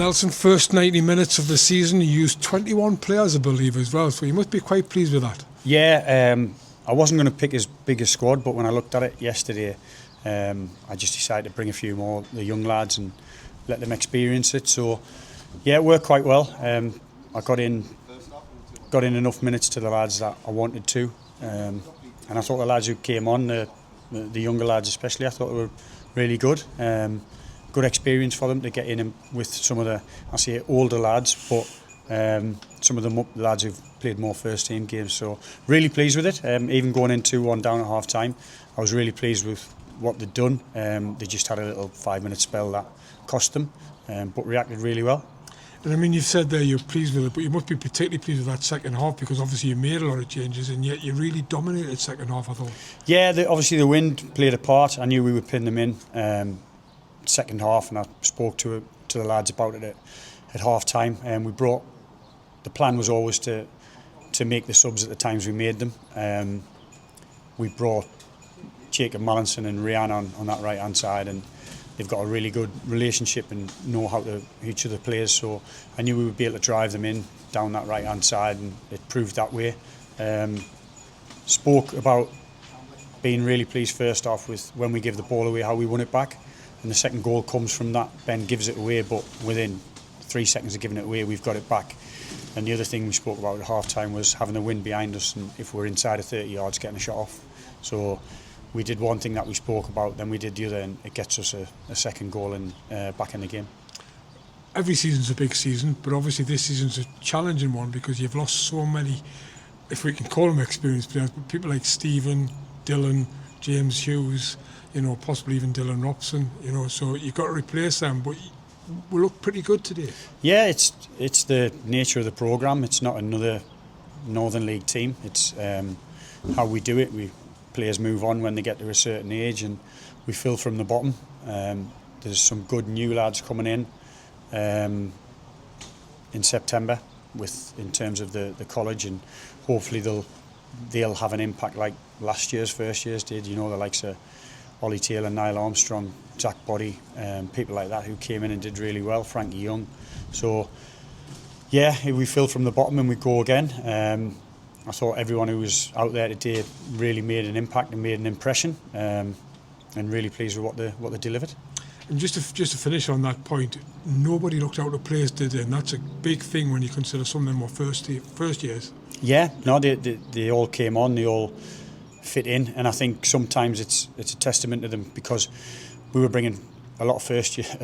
Nelson, first 90 minutes of the season, you used 21 players, I believe, as well, so you must be quite pleased with that. Yeah, I wasn't going to pick as big a squad, but when I looked at it yesterday, I just decided to bring a few more, the young lads, and let them experience it. So, yeah, it worked quite well. I got in enough minutes to the lads that I wanted to, and I thought the lads who came on, the younger lads especially, I thought they were really good. Good experience for them to get in with some of the, I say, older lads, but some of the lads who've played more first team games. So really pleased with it. Even going in 2-1 down at half time, I was really pleased with what they'd done. They just had a little 5-minute spell that cost them, but reacted really well. And I mean, you've said there you're pleased with it, but you must be particularly pleased with that second half, because obviously you made a lot of changes and yet you really dominated second half, I thought. Yeah, obviously the wind played a part. I knew we would pin them in second half, and I spoke to the lads about it at half time. And the plan was always to make the subs at the times we made them. We brought Jacob Mallinson and Rihanna on that right hand side, and they've got a really good relationship and know how to each of the players. So I knew we would be able to drive them in down that right hand side, and it proved that way. Spoke about being really pleased first off with when we give the ball away, how we won it back. And the second goal comes from that. Ben gives it away, but within 3 seconds of giving it away, we've got it back. And the other thing we spoke about at half time was having the wind behind us, and if we're inside of 30 yards, getting a shot off. So we did one thing that we spoke about, then we did the other, and it gets us a second goal and back in the game. Every season's a big season, but obviously this season's a challenging one because you've lost so many, if we can call them experienced players, but people like Stephen, Dylan, James Hughes, possibly even Dylan Robson, so you've got to replace them, but we look pretty good today. Yeah, it's the nature of the programme. It's not another Northern League team. It's how we do it. Players move on when they get to a certain age, and we fill from the bottom. There's some good new lads coming in September in terms of the college, and hopefully they'll have an impact like last year's first years did. The likes of Ollie Taylor, Niall Armstrong, Jack Body, people like that who came in and did really well, Frankie Young. So yeah, we fill from the bottom and we go again. I thought everyone who was out there today really made an impact and made an impression, and really pleased with what they delivered. And just to finish on that point, nobody looked out of place, did they? And that's a big thing when you consider some of them were first years. Yeah, no, they all came on, they all fit in, and I think sometimes it's a testament to them, because we were bringing a lot of first years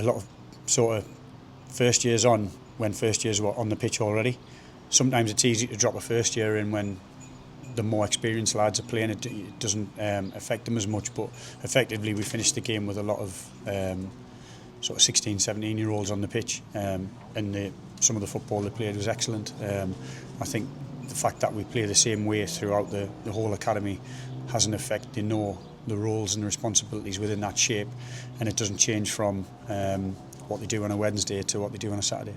on when first years were on the pitch already. Sometimes it's easy to drop a first year in when the more experienced lads are playing. It doesn't affect them as much, but effectively we finished the game with a lot of sort of 16, 17 year olds on the pitch, and some of the football they played was excellent. I think the fact that we play the same way throughout the whole academy has an effect. They know the roles and responsibilities within that shape, and it doesn't change from what they do on a Wednesday to what they do on a Saturday.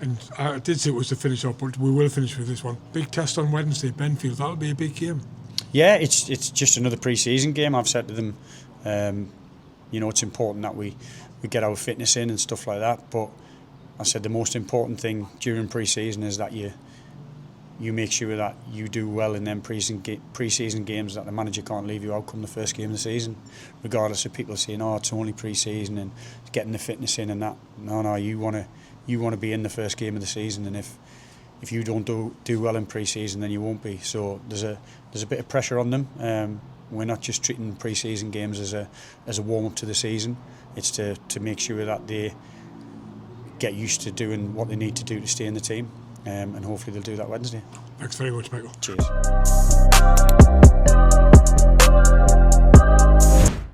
And I did say it was to finish up, but we will finish with this one. Big test on Wednesday, Benfield. That'll be a big game. Yeah, it's just another pre-season game. I've said to them, it's important that we get our fitness in and stuff like that. But I said the most important thing during pre-season is that you make sure that you do well in them pre-season games, that the manager can't leave you out come the first game of the season, regardless of people saying, it's only pre-season and getting the fitness in and that. No, you want to be in the first game of the season, and if you don't do well in pre-season, then you won't be. So there's a bit of pressure on them. We're not just treating pre-season games as a warm-up to the season. It's to make sure that they get used to doing what they need to do to stay in the team, and hopefully they'll do that Wednesday. Thanks very much, Michael. Cheers.